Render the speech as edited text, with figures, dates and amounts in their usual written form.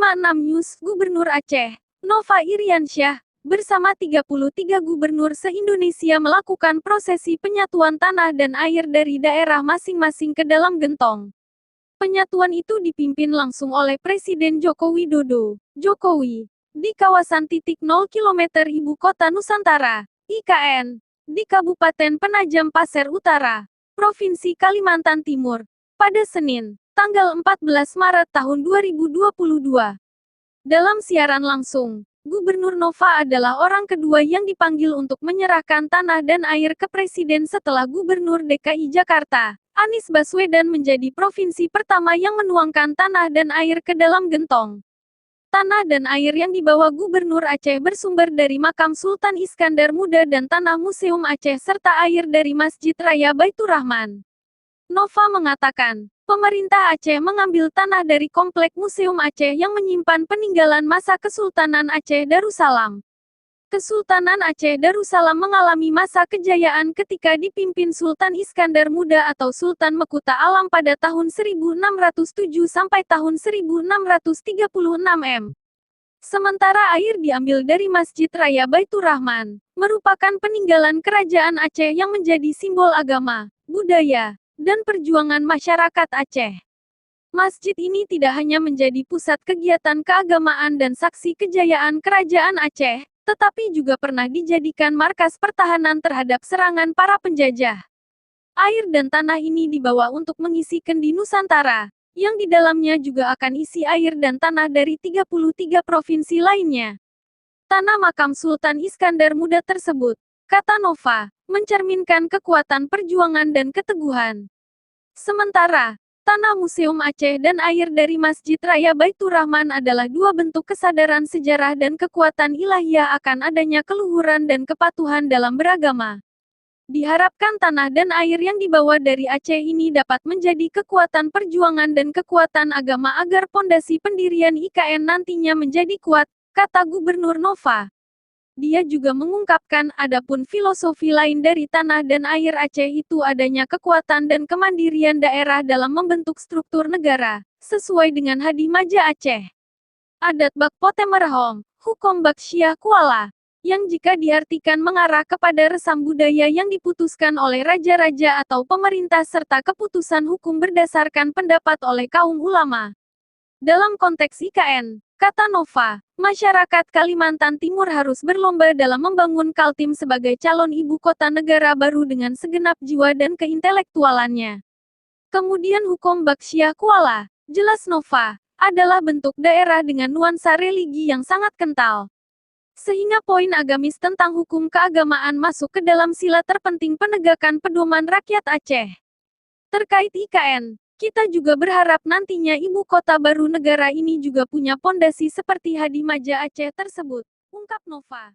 56 News, Gubernur Aceh, Nova Iriansyah, bersama 33 gubernur se-Indonesia melakukan prosesi penyatuan tanah dan air dari daerah masing-masing ke dalam gentong. Penyatuan itu dipimpin langsung oleh Presiden Joko Widodo, Jokowi, di kawasan titik 0 km Ibu Kota Nusantara, IKN, di Kabupaten Penajam Pasir Utara, Provinsi Kalimantan Timur, pada Senin, tanggal 14 Maret tahun 2022. Dalam siaran langsung, Gubernur Nova adalah orang kedua yang dipanggil untuk menyerahkan tanah dan air ke Presiden setelah Gubernur DKI Jakarta, Anies Baswedan menjadi provinsi pertama yang menuangkan tanah dan air ke dalam gentong. Tanah dan air yang dibawa Gubernur Aceh bersumber dari makam Sultan Iskandar Muda dan tanah Museum Aceh serta air dari Masjid Raya Baitur Rahman. Nova mengatakan, pemerintah Aceh mengambil tanah dari komplek Museum Aceh yang menyimpan peninggalan masa Kesultanan Aceh Darussalam. Kesultanan Aceh Darussalam mengalami masa kejayaan ketika dipimpin Sultan Iskandar Muda atau Sultan Mekuta Alam pada tahun 1607 sampai tahun 1636 m. Sementara air diambil dari Masjid Raya Baitur Rahman, merupakan peninggalan kerajaan Aceh yang menjadi simbol agama, budaya, dan perjuangan masyarakat Aceh. Masjid ini tidak hanya menjadi pusat kegiatan keagamaan dan saksi kejayaan kerajaan Aceh, tetapi juga pernah dijadikan markas pertahanan terhadap serangan para penjajah. Air dan tanah ini dibawa untuk mengisi kendi Nusantara, yang di dalamnya juga akan isi air dan tanah dari 33 provinsi lainnya. Tanah makam Sultan Iskandar Muda tersebut, kata Nova, mencerminkan kekuatan perjuangan dan keteguhan. Sementara, tanah Museum Aceh dan air dari Masjid Raya Baitur Rahman adalah dua bentuk kesadaran sejarah dan kekuatan ilahiyah akan adanya keluhuran dan kepatuhan dalam beragama. Diharapkan tanah dan air yang dibawa dari Aceh ini dapat menjadi kekuatan perjuangan dan kekuatan agama agar pondasi pendirian IKN nantinya menjadi kuat, kata Gubernur Nova. Dia juga mengungkapkan adapun filosofi lain dari tanah dan air Aceh itu adanya kekuatan dan kemandirian daerah dalam membentuk struktur negara, sesuai dengan Hadi Maja Aceh. Adat Bak Potemerhom, Hukum Bak Syah Kuala, yang jika diartikan mengarah kepada resam budaya yang diputuskan oleh raja-raja atau pemerintah serta keputusan hukum berdasarkan pendapat oleh kaum ulama. Dalam konteks IKN, kata Nova, masyarakat Kalimantan Timur harus berlomba dalam membangun Kaltim sebagai calon ibu kota negara baru dengan segenap jiwa dan keintelektualannya. Kemudian hukum Bak Syah Kuala, jelas Nova, adalah bentuk daerah dengan nuansa religi yang sangat kental. Sehingga poin agamis tentang hukum keagamaan masuk ke dalam sila terpenting penegakan pedoman rakyat Aceh. Terkait IKN, kita juga berharap nantinya ibu kota baru negara ini juga punya pondasi seperti Hadi Maja Aceh tersebut, ungkap Nova.